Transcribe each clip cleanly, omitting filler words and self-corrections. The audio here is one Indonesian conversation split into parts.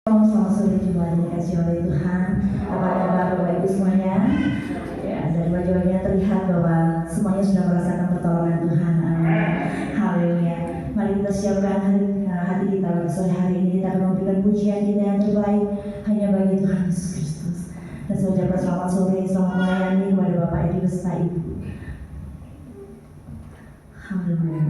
Selamat sore jemaat yang dikasihi oleh Tuhan. Apa kabar Bapak Ibu semuanya? Ya, dari wajah-wajahnya terlihat bahwa semuanya sudah merasakan pertolongan Tuhan. Amin. Haleluya. Mari kita siapkan hati kita pada sore hari ini. Kita akan memberikan pujian kita yang terbaik hanya bagi Tuhan Yesus Kristus. Dan saya ucapkan selamat sore, selamat melayani kepada Bapak Ibu beserta Ibu. Haleluya.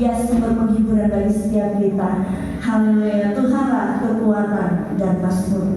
Dia sumber penghiburan bagi setiap kita. Haleluya. Tuhanlah kekuatan dan mazmur.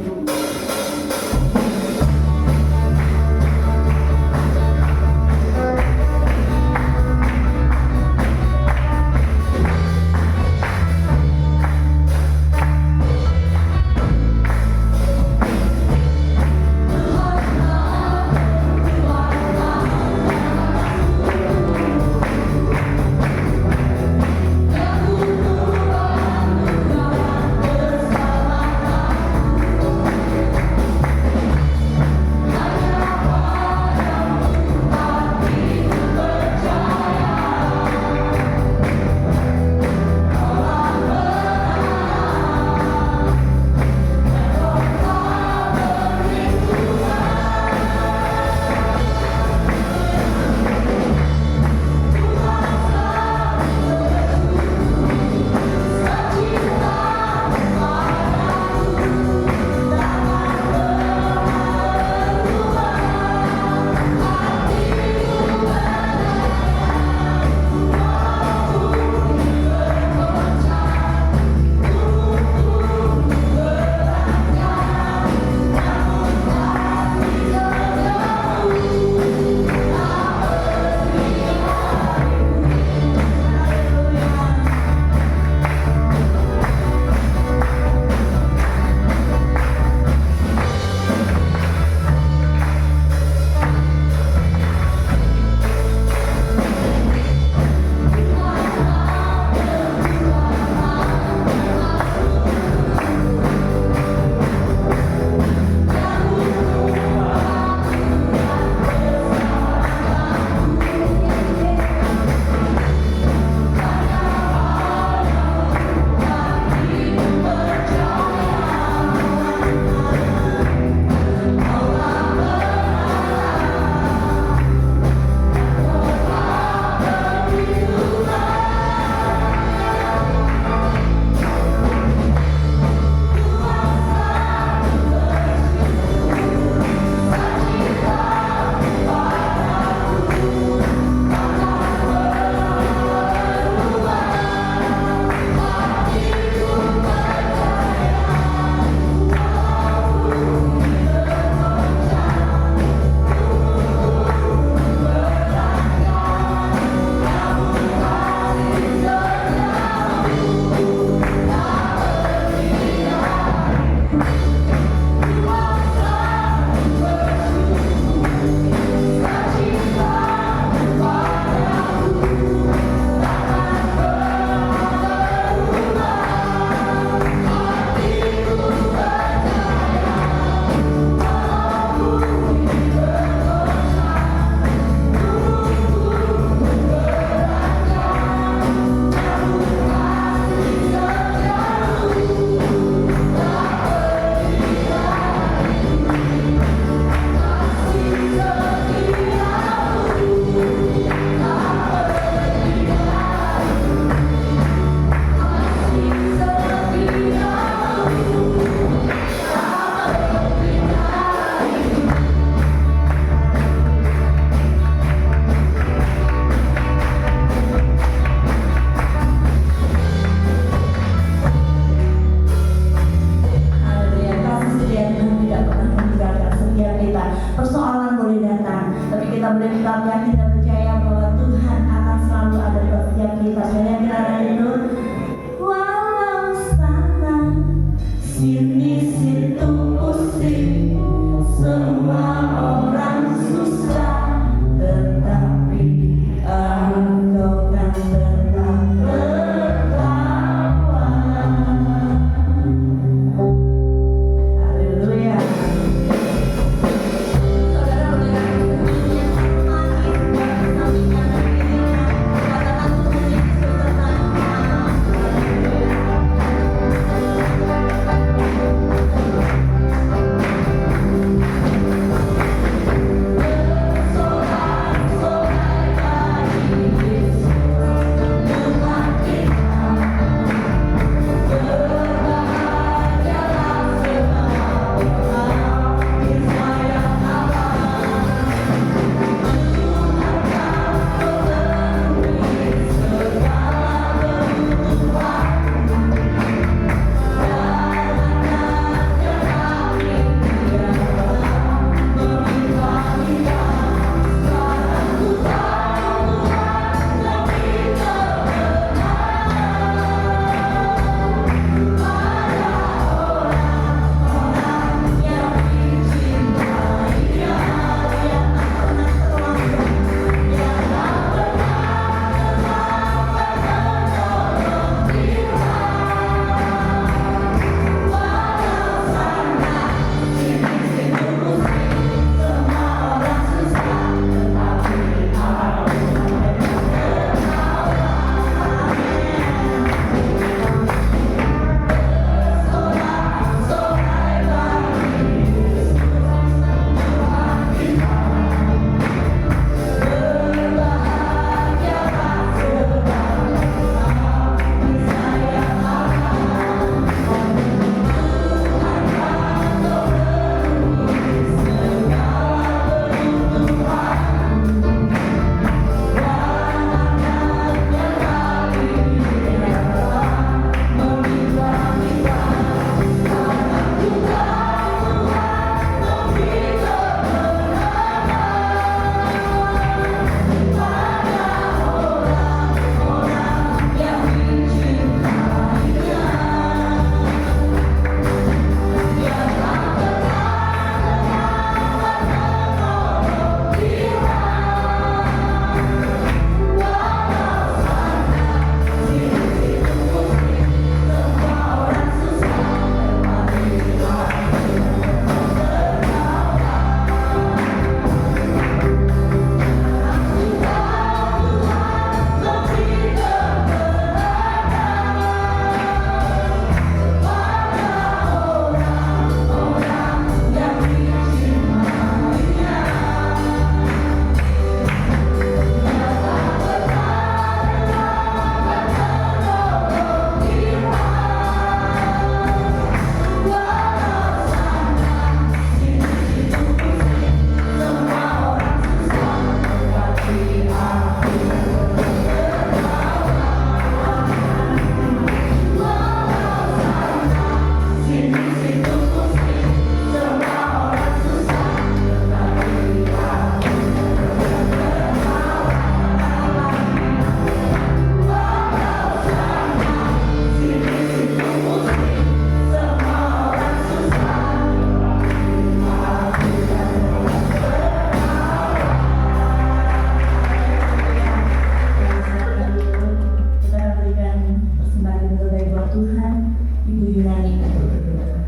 Tuhan, Ibu Yunani untuk berdoa.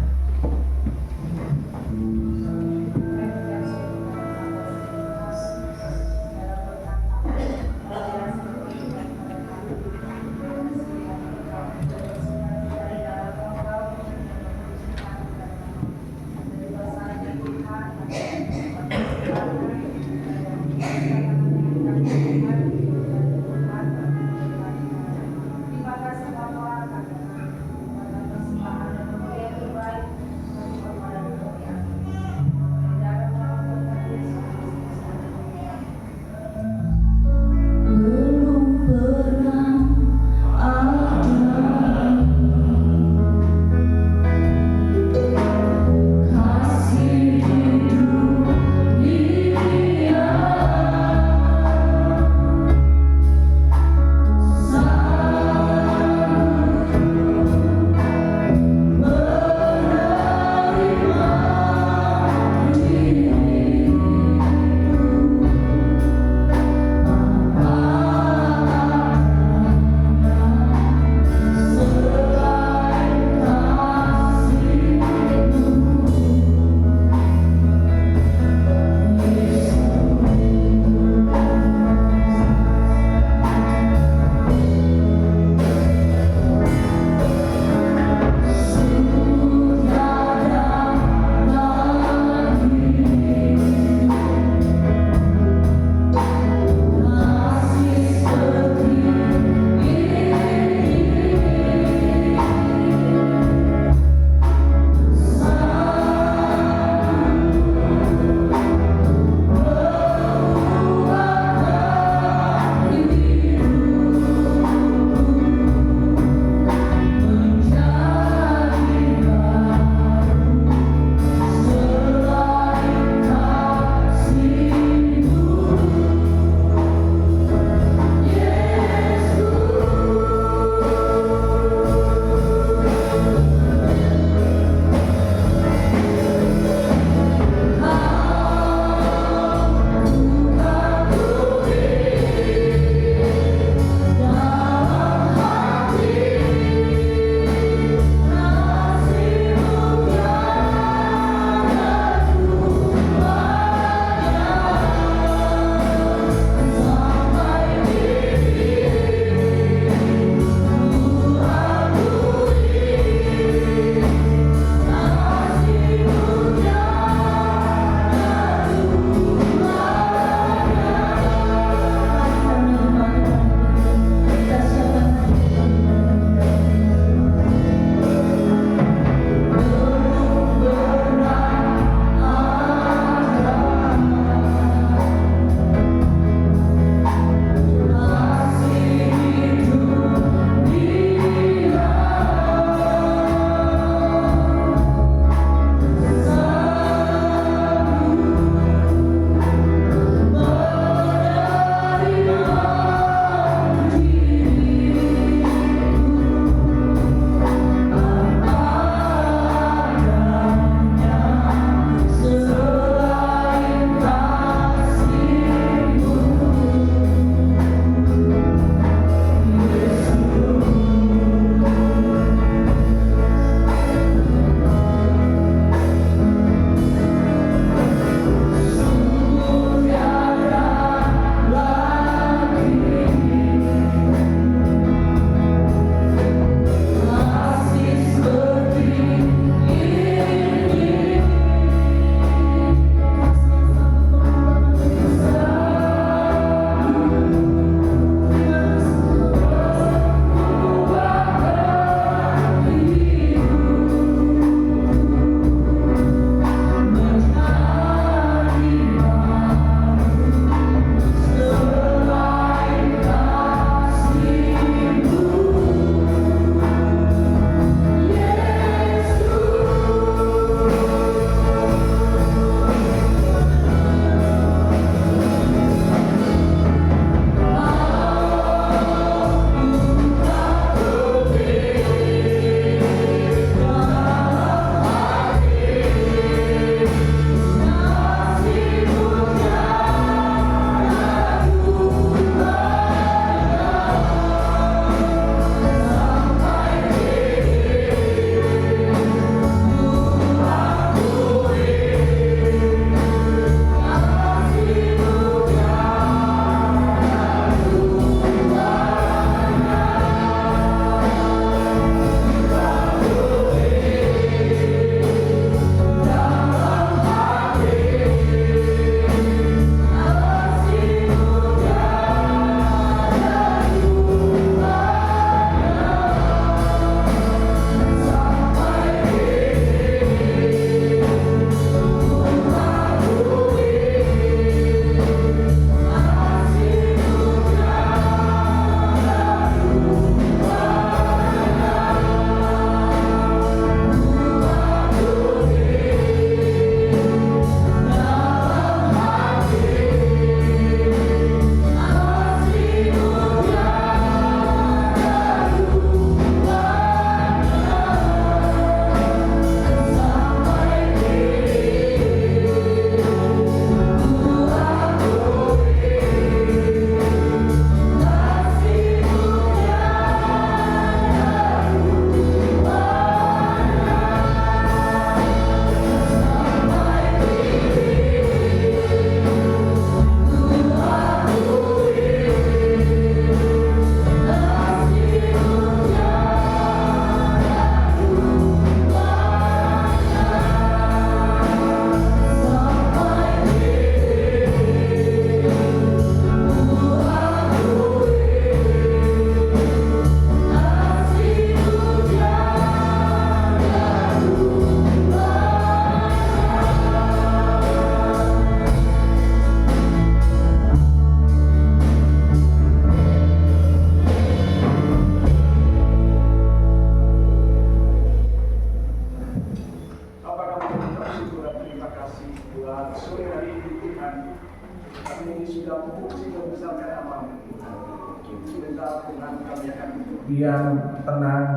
yang tenang.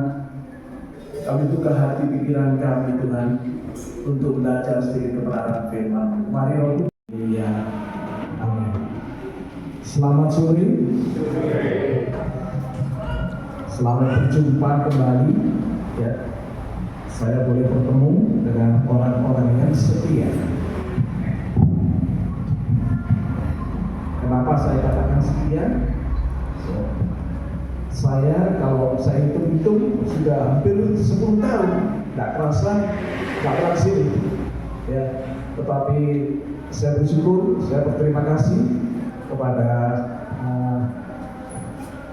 Kami buka hati pikiran kami Tuhan untuk belajar sedikit kebenaran firman. Mari Roh ya. Amin. Selamat sore. Selamat berjumpa kembali. Ya. Saya boleh bertemu dengan orang-orang yang setia. Kenapa saya katakan setia? Saya kalau saya hitung-hitung sudah hampir 10 tahun, nggak kerasa, nggak langsir. Ya, tetapi saya bersyukur, saya berterima kasih kepada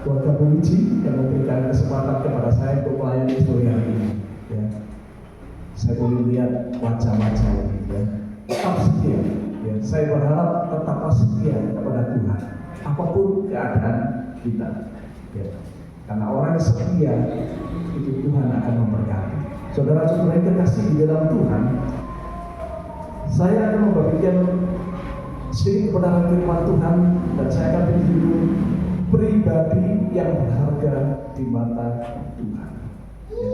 keluarga Bunici yang memberikan kesempatan kepada saya untuk melayani sore hari ini. Ya. Saya boleh lihat wajah-wajah ini, ya. Tetap setia. Ya. Saya berharap tetap setia kepada Tuhan, apapun keadaan kita. Ya. Karena orang setia itu Tuhan akan memberkati. Saudara-saudara yang terkasih di dalam Tuhan, saya akan membagikan sedikit kebenaran firman Tuhan dan saya akan beri judul pribadi yang berharga di mata Tuhan. Ya.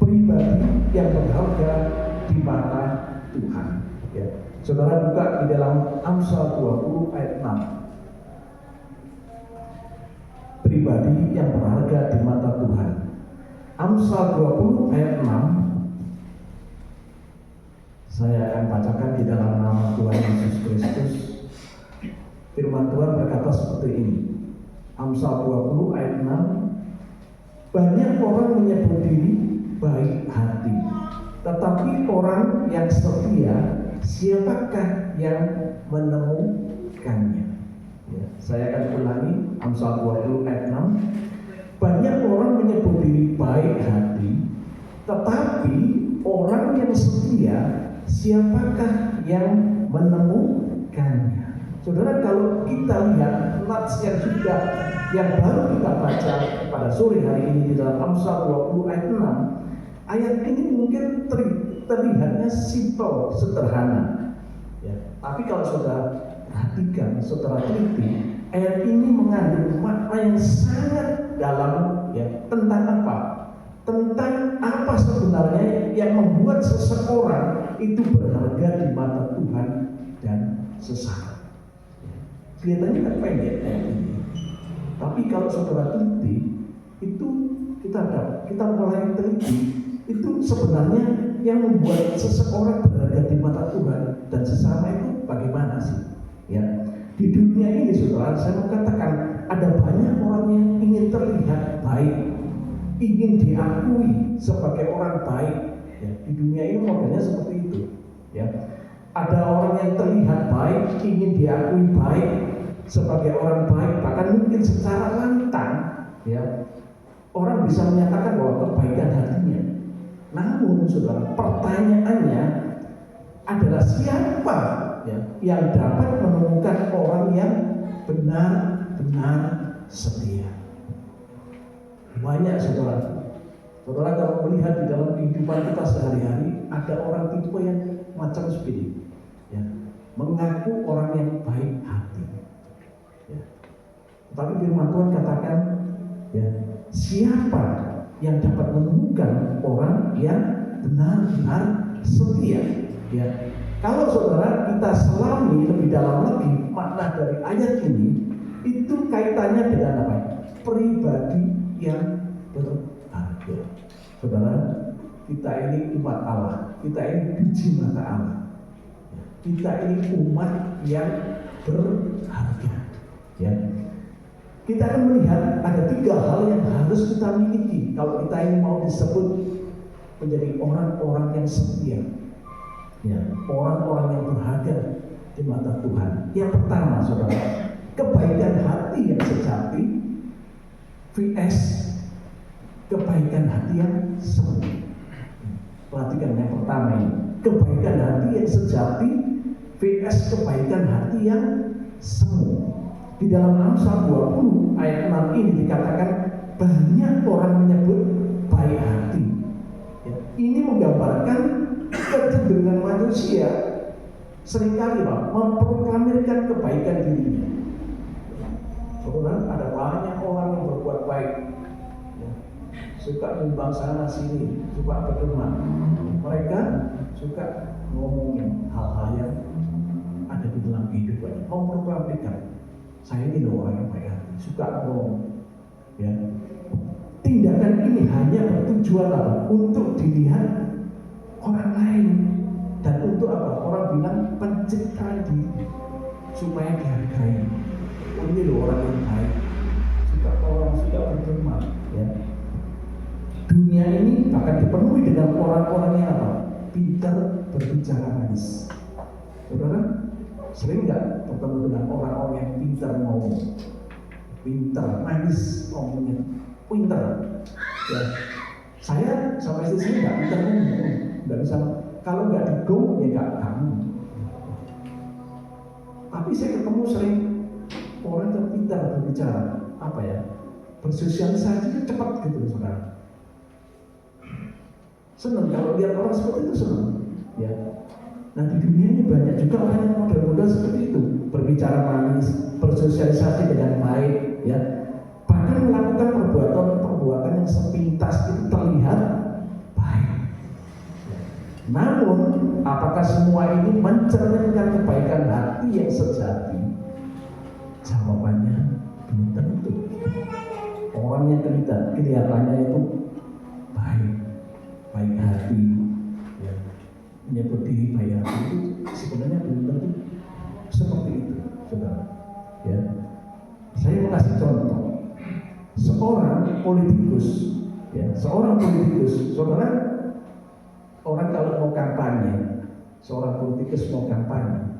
Pribadi yang berharga di mata Tuhan. Ya. Saudara buka di dalam Amsal 20 ayat 6. Pribadi yang berharga di mata Tuhan. Amsal 20 ayat 6. Saya akan bacakan di dalam nama Tuhan Yesus Kristus. Firman Tuhan berkata seperti ini. Amsal 20 ayat 6. Banyak orang menyebut diri baik hati, tetapi orang yang setia, siapakah yang menemukannya? Ya, saya akan ulangi Amsal 20 ayat 6. Banyak orang menyebut diri baik hati, tetapi orang yang setia, siapakah yang menemukannya? Saudara, kalau kita lihat nats yang sudah yang baru kita baca pada sore hari ini di dalam Amsal 20 ayat 6, ayat ini mungkin terlihatnya simpel, sederhana. Ya, tapi kalau saudara perhatikan, saudara teliti, ayat ini mengandung makna yang sangat dalam. Ya, tentang apa? Tentang apa sebenarnya yang membuat seseorang itu berharga di mata Tuhan dan sesama. Kelihatannya kan pendek ayat ini, tapi kalau saudara teliti, itu kita mulai teliti, itu sebenarnya yang membuat seseorang berharga di mata Tuhan dan sesama itu bagaimana sih? Ya, di dunia ini saudara, saya mau katakan ada banyak orang yang ingin terlihat baik, ingin diakui sebagai orang baik. Ya, di dunia ini modelnya seperti itu. Ya, ada orang yang terlihat baik, ingin diakui baik sebagai orang baik, bahkan mungkin secara lantang, ya, orang bisa menyatakan bahwa kebaikan hatinya. Namun, saudara, pertanyaannya adalah siapa ya, yang dapat menemukan orang yang benar-benar setia? Banyak saudara. Saudara kalau melihat di dalam kehidupan kita sehari-hari, ada orang tipe yang macam seperti ya, mengaku orang yang baik hati. Ya. Tapi firman Tuhan katakan, ya, siapa yang dapat menemukan orang yang benar-benar setia? Ya. Kalau saudara kita selami lebih dalam lagi makna dari ayat ini, itu kaitannya dengan apa? Pribadi yang berharga. Saudara, kita ini umat Allah, kita ini biji mata Allah, kita ini umat yang berharga. Ya. Kita akan melihat ada 3 hal yang harus kita miliki kalau kita ini mau disebut menjadi orang-orang yang setia. Ya, orang-orang yang berharga di mata Tuhan. Yang pertama, saudara, kebaikan hati yang sejati vs kebaikan hati yang semu. Perhatikan yang pertama ini, kebaikan hati yang sejati vs kebaikan hati yang semu. Di dalam Amsal 20 ayat 6 ini dikatakan banyak orang menyebut baik hati. Ya, ini menggambarkan kecenderungan manusia seringkali memproklamirkan kebaikan dirinya. Saudara, ada banyak orang yang berbuat baik, ya, suka nyumbang sana sini, suka berteman. Mereka suka ngomongin hal-hal yang ada di dalam kehidupan, memproklamirkan saya ini loh orang yang baik hati, suka ngomong. Ya. Tindakan ini hanya bertujuan apa? Untuk dilihat orang lain dan untuk apa? Orang bilang pencitraan diri supaya dihargai. Oh, ini loh orang yang baik, suka orang, suka berteman. Ya. Dunia ini akan dipenuhi dengan orang-orang yang apa? Pintar berbicara manis. Saudara, sering nggak bertemu dengan orang-orang yang pintar ngomong, pintar manis ngomongnya, pintar. Ya. Saya sama istri saya nggak pintar ngomong, nggak bisa. Kalau nggak digong ya nggak kamu. Tapi saya ketemu sering orang yang pintar berbicara, apa ya? Bersosialisasi itu cepat gitu, saudara. Senang kalau lihat orang seperti itu, senang. Ya. Nah, di dunia ini banyak juga orang yang model-model seperti itu, berbicara manis, bersosialisasi dengan baik, ya. Bahkan melakukan perbuatan yang sepintas itu terlihat baik. Namun, apakah semua ini mencerminkan kebaikan hati yang sejati? Jawabannya belum tentu. Orang yang kelihatannya itu baik hati, ya, menyebut diri baik hati itu sebenarnya belum tentu seperti itu, saudara. Ya. Saya mau kasih contoh. Seorang politikus, saudara, orang kalau mau kampanye, seorang politikus mau kampanye,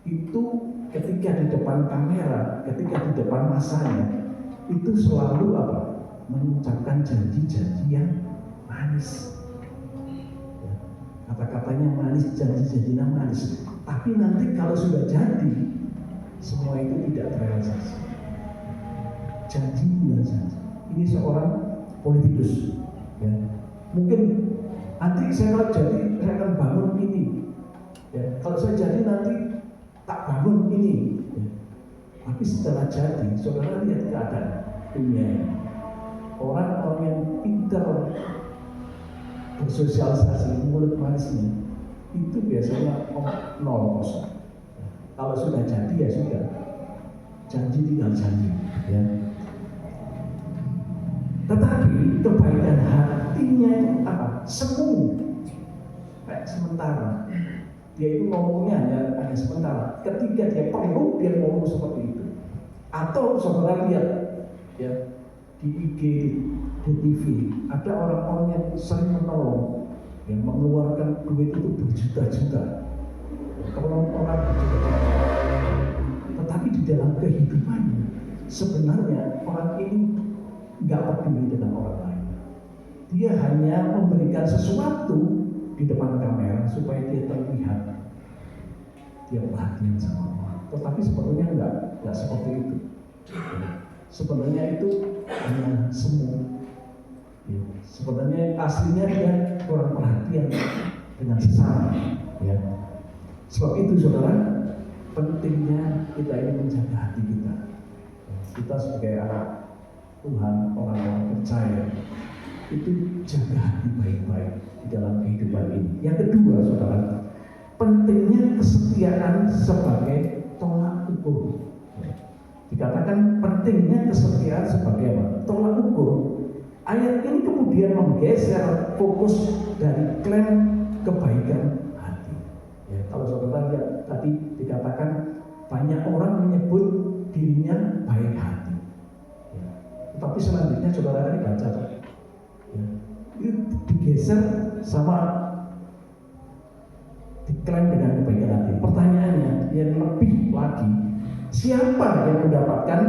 itu ketika di depan kamera, ketika di depan masanya, itu selalu apa? Mengucapkan janji-janji yang manis. Kata-katanya manis, janji-janjinya manis. Tapi nanti kalau sudah jadi, semua itu tidak terrealisasi. Janji bukan janji. Ini seorang politikus. Ya. Mungkin nanti saya kalau jadi, saya akan bangun ini. Ya. Kalau saya jadi nanti tak bangun ini. Ya. Tapi setelah jadi, saudara lihat keadaan dunia ini. Orang-orang yang pintar bersosialisasi, mulut manisnya itu biasanya 0%. Kalau sudah jadi ya sudah, janji tinggal janji, ya. Tetapi kebaikan hatinya itu apa? Semu, kayak sementara. Dia itu ngomongnya hanya sementara. Ketika dia perlu, dia ngomong seperti itu. Atau saudara lihat, ya, di IG, di TV, ada orang-orang yang sering menolong, yang mengeluarkan duit itu berjuta-juta, tolong orang berjuta-juta. Tetapi di dalam kehidupannya, sebenarnya orang ini nggak peduli dengan orang lain. Dia hanya memberikan sesuatu di depan kamera supaya dia terlihat dia perhatian sama orang. Tetapi sebetulnya nggak seperti itu. Sebenarnya itu hanya semu. Ya. Sebenarnya aslinya dia kurang perhatian dengan sesama. Ya. Sebab itu saudara, pentingnya kita ini menjaga hati kita. Kita sebagai anak Tuhan, orang-orang percaya, itu jaga hati baik-baik di dalam kehidupan ini. Yang kedua saudara, pentingnya kesetiaan sebagai tolak ukur. Dikatakan pentingnya kesetiaan sebagai apa? Tolak ukur. Ayat ini kemudian menggeser fokus dari klaim kebaikan hati. Ya, kalau saudara lihat tadi dikatakan banyak orang menyebut dirinya baik hati. Ya, tetapi selanjutnya saudara tadi baca, ya, itu digeser sama diklaim dengan kebaikan hati. Pertanyaannya yang lebih lagi, siapa yang mendapatkan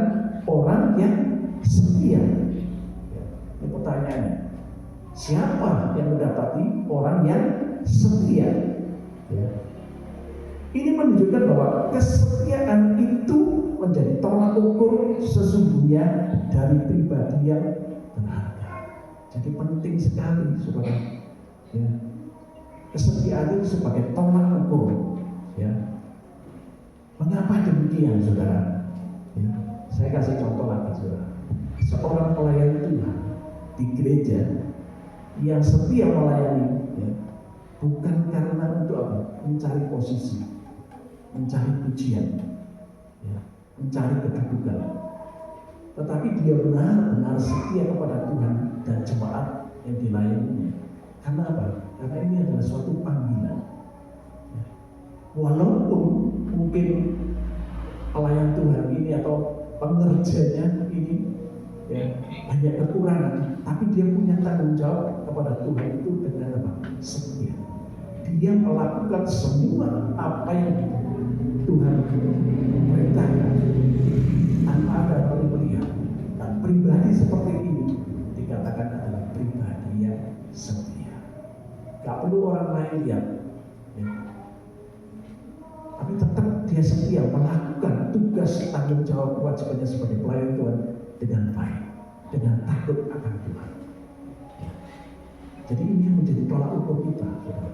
orang yang setia? Ya, ini pertanyaannya. Siapa yang mendapati orang yang setia? Ya. Ini menunjukkan bahwa kesetiaan itu menjadi tolak ukur sesungguhnya dari pribadi yang berharga. Jadi penting sekali, saudara. Ya. Kesetiaan itu sebagai tolak ukur. Ya. Mengapa demikian, saudara? Ya. Saya kasih contoh lagi, saudara. Seorang pelayan Tuhan di gereja yang setia melayani, ya, bukan karena untuk apa? Mencari posisi, mencari pujian, ya, mencari kedudukan, tetapi dia benar-benar setia kepada Tuhan dan jemaat yang dilayaninya. Karena apa? Karena ini adalah suatu panggilan. Ya. Walaupun mungkin pelayan Tuhan ini atau pengerjanya ini, ya, banyak kekurangan, tapi dia punya tanggung jawab kepada Tuhan itu dengan apa? Setia. Dia melakukan semua apa yang Tuhan perintahkan tanpa ada melihat. Dan pribadi seperti ini dikatakan adalah pribadi yang setia. Gak perlu orang lain lihat, ya. Tapi tetap dia setia melakukan tugas tanggung jawab kewajibannya sebagai pelayan Tuhan dengan baik, dengan takut akan Tuhan. Ya. Jadi ini yang menjadi tolak ukur kita, saudara.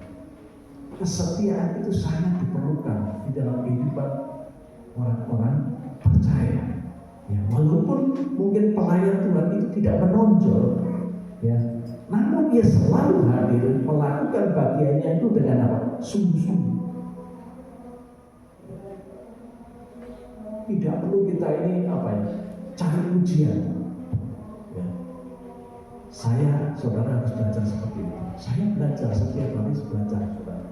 Kesetiaan itu sangat diperlukan di dalam kehidupan orang-orang percaya. Ya, walaupun mungkin pelayan Tuhan itu tidak menonjol, ya, namun dia selalu hadir melakukan bagiannya itu dengan apa? Sungguh-sungguh. Tidak perlu kita ini apa ya? Cari pujian. Ya. Saya, saudara harus belajar seperti itu. Saya belajar setiap hari belajar, saudara.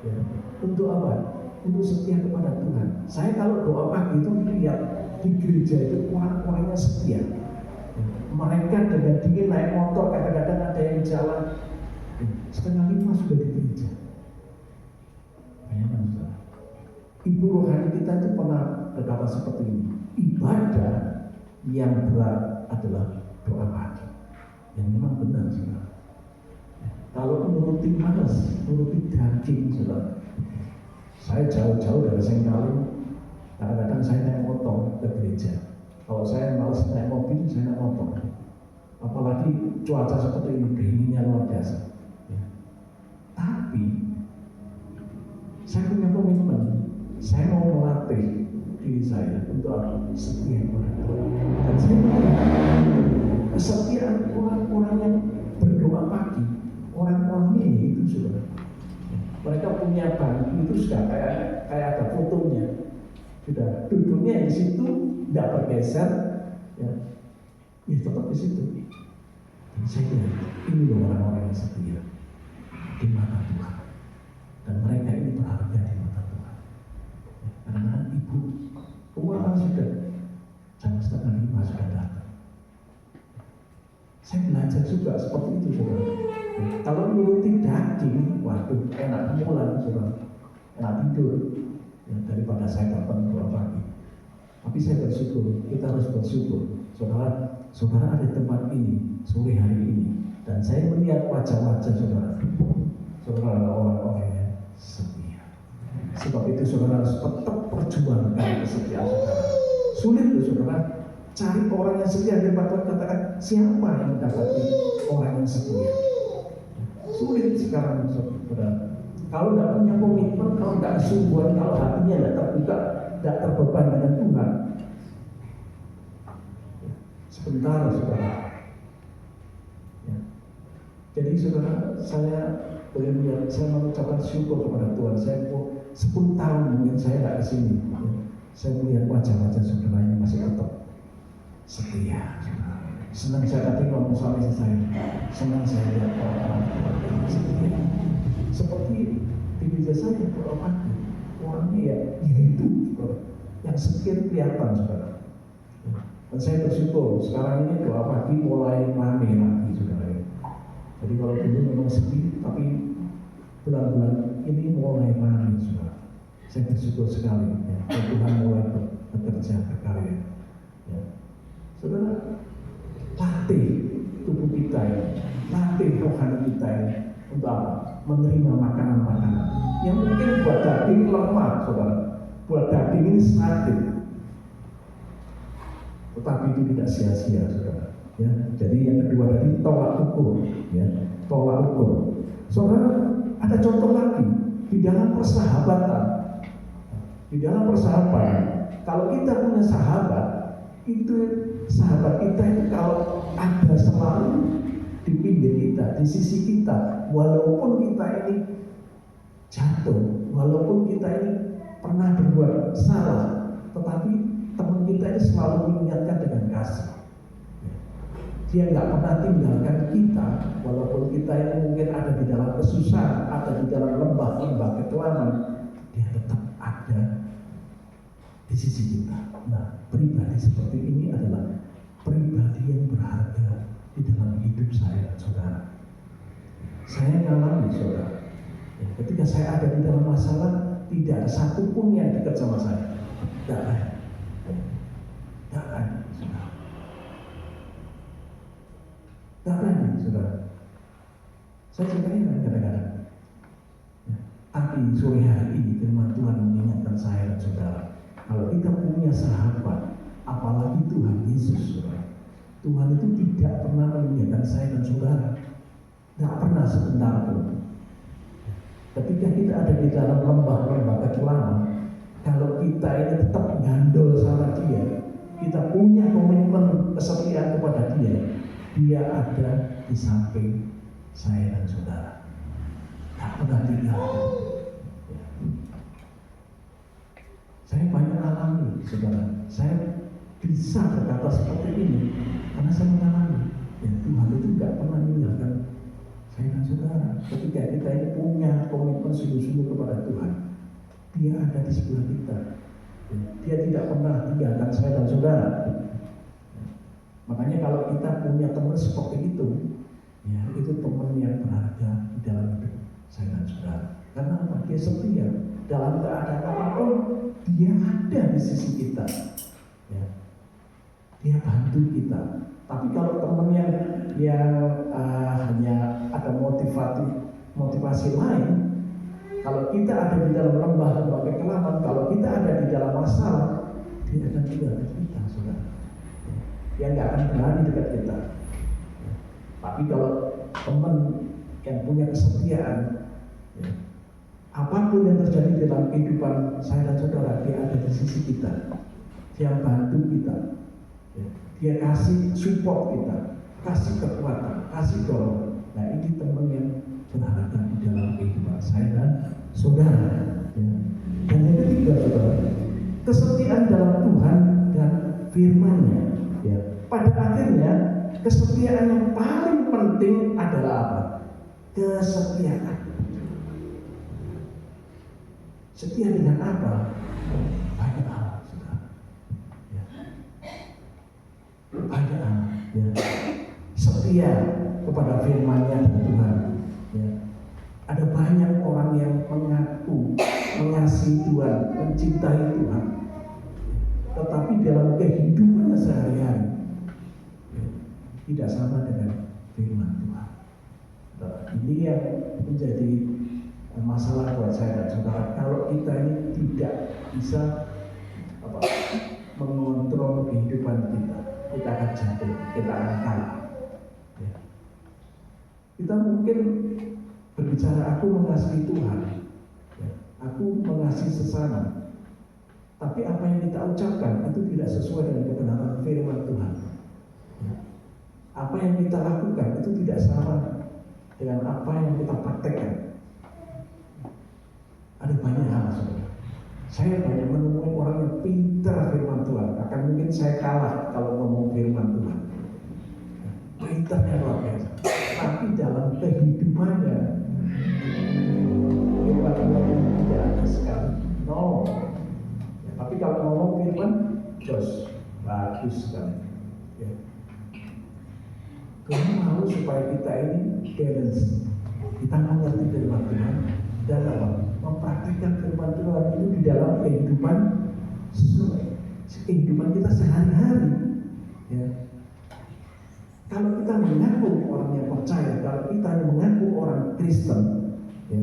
Ya. Untuk apa? Untuk setia kepada Tuhan. Saya kalau doa pagi itu lihat di gereja itu orang-orangnya setia. Ya. Mereka dengan dingin naik motor, kadang-kadang ada yang jalan. Ya. 4:30 sudah di gereja. Bayangkan, saudara. Ibu rohani kita itu pernah berkata seperti ini. Ibadah yang berat adalah doa pagi. Yang memang benar, saudara. Kalau menuruti malas, menuruti daging, saudara. Saya jauh-jauh dari Sengkaling, kadang-kadang saya naik motor ke gereja. Kalau saya malas naik mobil, saya naik motor. Apalagi cuaca seperti ini, dinginnya luar biasa. Ya. Tapi saya punya komitmen, saya mau melatih diri saya untuk setia kepada Tuhan. Dan saya melihat kesetiaan orang-orang yang berdoa pagi. Orang-orang ini itu sudah, mereka punya bangku itu sudah kayak ada fotonya, sudah duduknya di situ, tidak bergeser, ya, ya tetap di situ. Dan saya lihat ini loh orang-orang yang setia di mata Tuhan, dan mereka ini berharga di mata Tuhan. Ya, karena ibu keuangan sudah jam 4:30 sudah datang. Saya belajar juga seperti itu, saudara. Kalau nuruti daging, waduh, enak mulan, saudara, enak tidur, ya, daripada saya datang doa pagi. Tapi saya bersyukur, kita harus bersyukur, saudara. Saudara ada di tempat ini sore hari ini, dan saya melihat wajah-wajah saudara. Saudara adalah orang-orang yang setia. Sebab itu saudara harus tetap perjuangkan kesetiaan saudara. Sulit tuh saudara. Cari orang yang setia, di tempat katakan siapa yang mendapati orang yang setia. Sulit sekarang saudara. Kalau tidak punya komitmen, kalau tidak kesungguhan, kalau hatinya tidak terbuka, tidak terbeban dengan Tuhan, sebentar saudara. Ya. Jadi saudara, saya boleh melihat, saya mengucapkan syukur kepada Tuhan. Saya 10 tahun mungkin saya tidak kesini. Ya. Saya melihat wajah-wajah saudara yang masih tetap setia. Senang saya tadi ngomong sama istri saya. Senang saya lihat orang-orang setia. Seperti di gereja saya doa pagi, orangnya ya itu yang setia kelihatan saudara. Dan saya bersyukur sekarang ini doa pagi mulai rame lagi saudara. Jadi kalau dulu memang sepi, tapi bulan-bulan ini mulai rame saudara. Saya bersyukur sekali ya, Tuhan mulai bekerja berkarya. Ya. Saudara, latih tubuh kita ini, latih rohani kita ini untuk apa? Menerima makanan-makanan yang mungkin buat daging lemah, saudara. Buat daging ini sakit, tetapi itu tidak sia-sia, saudara. Ya, jadi yang kedua tadi tolak ukur, ya, tolak ukur. Saudara, ada contoh lagi di dalam persahabatan. Di dalam persahabatan, kalau kita punya sahabat, itu sahabat kita itu kalau ada selalu di pinggir kita, di sisi kita, walaupun kita ini jatuh, walaupun kita ini pernah berbuat salah, tetapi teman kita ini selalu mengingatkan dengan kasih. Dia nggak pernah tinggalkan kita, walaupun kita ini mungkin ada di dalam kesusahan, ada di dalam lembah-lembah kekelaman, dia tetap ada di sisi kita. Nah, pribadi seperti ini adalah pribadi yang berharga di dalam hidup saya dan saudara. Saya ngalami, saudara, ketika saya ada di dalam masalah, tidak ada satupun yang dekat sama saya. Tidak ada. Tidak ada, saudara. Tidak ada, saudara. Saya ceritain kadang-kadang. Tapi sore hari ini firman Tuhan mengingatkan saya dan saudara, kalau kita punya sahabat, apalagi Tuhan Yesus, saudara, Tuhan itu tidak pernah meninggalkan saya dan saudara. Tidak pernah sebentar pun. Ketika kita ada di dalam lembah-lembah kekelaman, kalau kita ini tetap gandol sama dia, kita punya komitmen kesetiaan kepada dia, dia ada di samping saya dan saudara. Tak pernah tinggal. Saya banyak alami, saudara. Saya bisa berkata seperti ini karena saya mengalami. Ya, Tuhan itu tidak pernah meninggalkan saya dan saudara. Ketika kita ini punya komitmen sungguh-sungguh kepada Tuhan, dia ada di sebelah kita. Ya, dia tidak pernah tinggalkan saya dan saudara. Ya, makanya kalau kita punya teman seperti itu, ya itu teman yang berharga di dalam hidup saya dan saudara. Karena apa? Dia setia dalam keadaan apapun, dia ada di sisi kita. Ya. Dia bantu kita. Tapi kalau teman yang hanya ada motivasi lain, kalau kita ada di dalam lembah-lembah kekelaman, kalau kita ada di dalam masalah, dia akan tinggalkan kita, saudara. Dia nggak akan berani dekat kita. Tapi kalau teman yang punya kesetiaan, ya, apapun yang terjadi dalam kehidupan saya dan saudara, dia ada di sisi kita. Dia bantu kita. Ya, dia kasih support kita, kasih kekuatan, kasih dorongan. Nah, ini teman yang berharga di dalam kehidupan saya dan saudara. Ya. Dan yang ketiga, saudara, kesetiaan dalam Tuhan dan firman-Nya. Ya. Pada akhirnya, kesetiaan yang paling penting adalah apa? Kesetiaan. Setia dengan apa? Banyak hal, saudara. Ya. Banyak hal. Ya. Setia kepada firman-Nya dan Tuhan. Ya. Ada banyak orang yang mengaku mengasihi Tuhan, mencintai Tuhan, tetapi dalam kehidupannya sehari-hari tidak sama dengan firman Tuhan. Nah, ini yang menjadi masalah buat saya dan saudara. Kalau kita ini tidak bisa mengontrol kehidupan kita akan jatuh, kita akan kalah. Ya. Kita mungkin berbicara aku mengasihi Tuhan, ya, aku mengasihi sesama, tapi apa yang kita ucapkan itu tidak sesuai dengan kebenaran firman Tuhan. Ya. Apa yang kita lakukan itu tidak sama dengan apa yang kita praktekkan. Ada banyak hal, saudara. Saya banyak menemui orang yang pintar firman Tuhan. Akan mungkin saya kalah kalau ngomong firman Tuhan. Pintarnya luar biasa. Tapi dalam kehidupannya, firman Tuhan tidak ada sekali. No. Ya, tapi kalau ngomong firman, jos, bagus sekali. Ya. Tuhan mau supaya kita ini balance. Kita mengerti firman Tuhan dan apa? Mempraktikkan firman Tuhan itu di dalam kehidupan sesuai kehidupan kita sehari-hari. Ya. Kalau kita mengaku orang yang percaya, kalau kita mengaku orang Kristen, ya,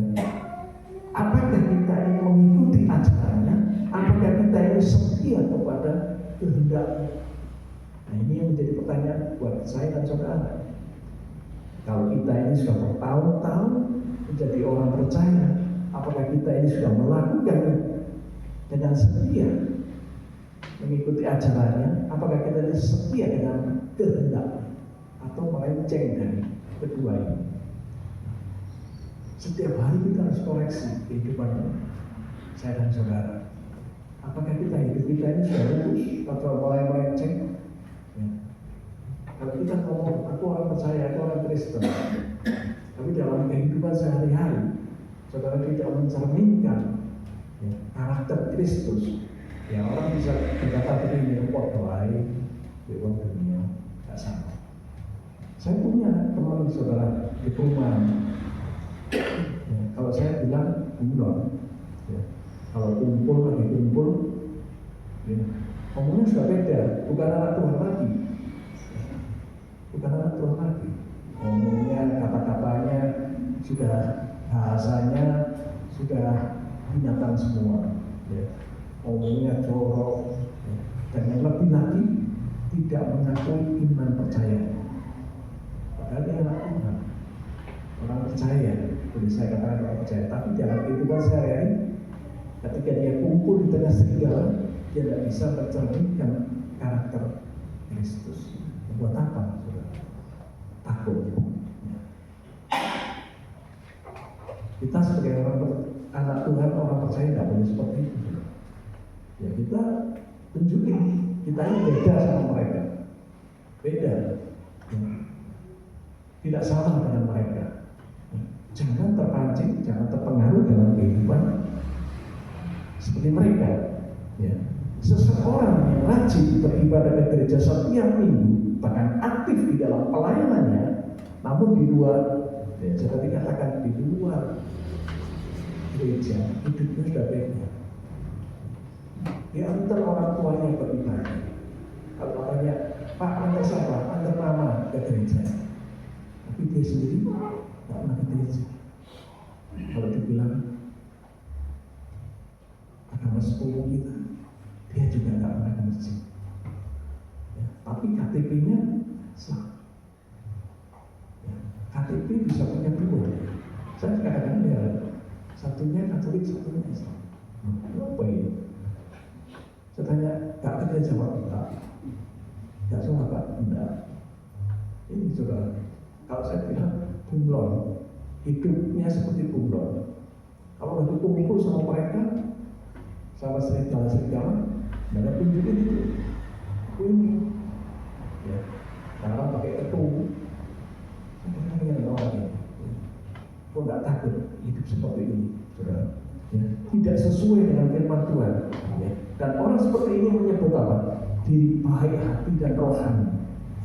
apakah kita ini mengikuti ajarannya? Apakah kita ini setia kepada kehendaknya? Nah, ini yang menjadi pertanyaan buat saya dan saudara. Kalau kita ini sudah bertahun-tahun menjadi orang percaya, apakah kita ini sudah melakukan dengan setia mengikuti ajarannya, apakah kita setia dengan kehendak atau melenceng dari kedua ini. Setiap hari kita harus koreksi kehidupan saya dan saudara. Apakah hidup kita ini sudah lurus atau mulai melenceng? Ya. Kalau kita ngomong, aku orang percaya, aku orang Kristen, tapi dalam kehidupan sehari-hari, saudara tidak mencerminkan ya, karakter Kristus. Ya orang bisa berkata begini, kok baik, di dunia, tidak sama. Saya punya teman saudara di perumahan. Ya, kalau saya bilang bulan, ya, kalau lagi kumpul, ya, ngomongnya sudah beda, bukan anak Tuhan lagi, bukan anak Tuhan lagi. Ngomongnya, kata-katanya sudah, bahasanya sudah binatang semua. Ya. Ngomongnya jorok, ya. Dan yang lebih lagi tidak mengakui iman percaya. Padahal dia anak Tuhan, orang percaya. Jadi saya katakan orang percaya, tapi dalam kehidupan sehari-hari, ketika dia kumpul di tengah serigala, dia tidak bisa mencerminkan karakter Kristus. Buat apa? Saudara? Takut. Kita sebagai anak Tuhan, orang percaya tidak boleh seperti itu. Ya kita tunjukin, kita ini beda sama mereka, beda, ya. Tidak sama dengan mereka. Jangan terpancing, jangan terpengaruh dalam kehidupan seperti mereka. Ya. Seseorang yang rajin beribadah ke gereja setiap minggu, bahkan aktif di dalam pelayanannya, namun di luar, ya, saya tadi katakan di luar gereja, hidupnya sudah beda. Dia antar orang tuanya beribadah. Kalau tanya, Pak antar siapa? Antar mama ke gereja. Tapi dia sendiri tidak pernah ke gereja. Kalau dibilang agama sepupu kita, dia juga tidak pernah ke masjid. Ya, tapi KTP-nya sah. Ya, KTP bisa punya dua. Saya kadang-kadang dia satunya Katolik, satunya Islam. Apa ini? Saya tanya, Kak kerja jawab enggak? Enggak semua Pak? Enggak. Ini saudara, kalau saya bilang bunglon, hidupnya seperti bunglon. Kalau lagi kumpul sama mereka, sama serigala, mereka tunjukin itu. Ini, ya, karena pakai ketum. Saya kira orang ini, kok nggak takut hidup seperti ini, saudara? Ya, tidak sesuai dengan firman Tuhan. Ya. Dan orang seperti ini menyebut apa? Diri baik hati dan rohani.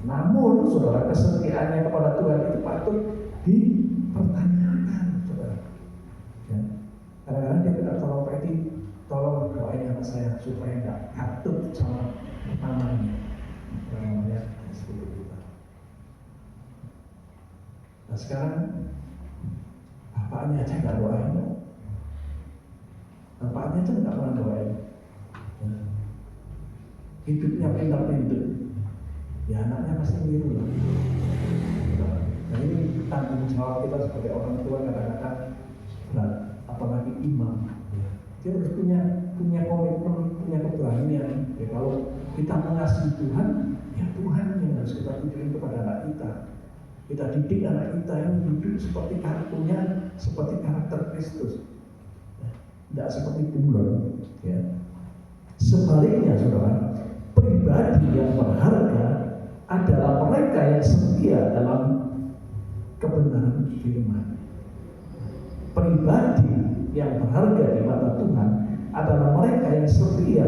Namun, saudara, kesetiaannya kepada Tuhan itu patut dipertanyakan, saudara. Ya. Kadang-kadang dia bilang, tolong Pak Edi, tolong doain anak saya supaya nggak katut sama namanya. Namanya seperti itu. Nah sekarang bapaknya aja nggak doain. Bapaknya aja nggak pernah doain. Ya. Hidupnya pintar-pintar. Ya anaknya pasti niru lah. Nah ini tanggung jawab kita sebagai orang tua kadang-kadang berat, apalagi imam. Ya. Dia harus punya komitmen, punya keberanian. Ya, kalau kita mengasihi Tuhan, ya Tuhan yang harus kita tunjukin kepada anak kita. Kita didik anak kita yang hidup seperti karakternya, seperti karakter Kristus. Tidak seperti bunglon. Ya. Sebaliknya, saudara, pribadi yang berharga adalah mereka yang setia dalam kebenaran firman. Pribadi yang berharga di mata Tuhan adalah mereka yang setia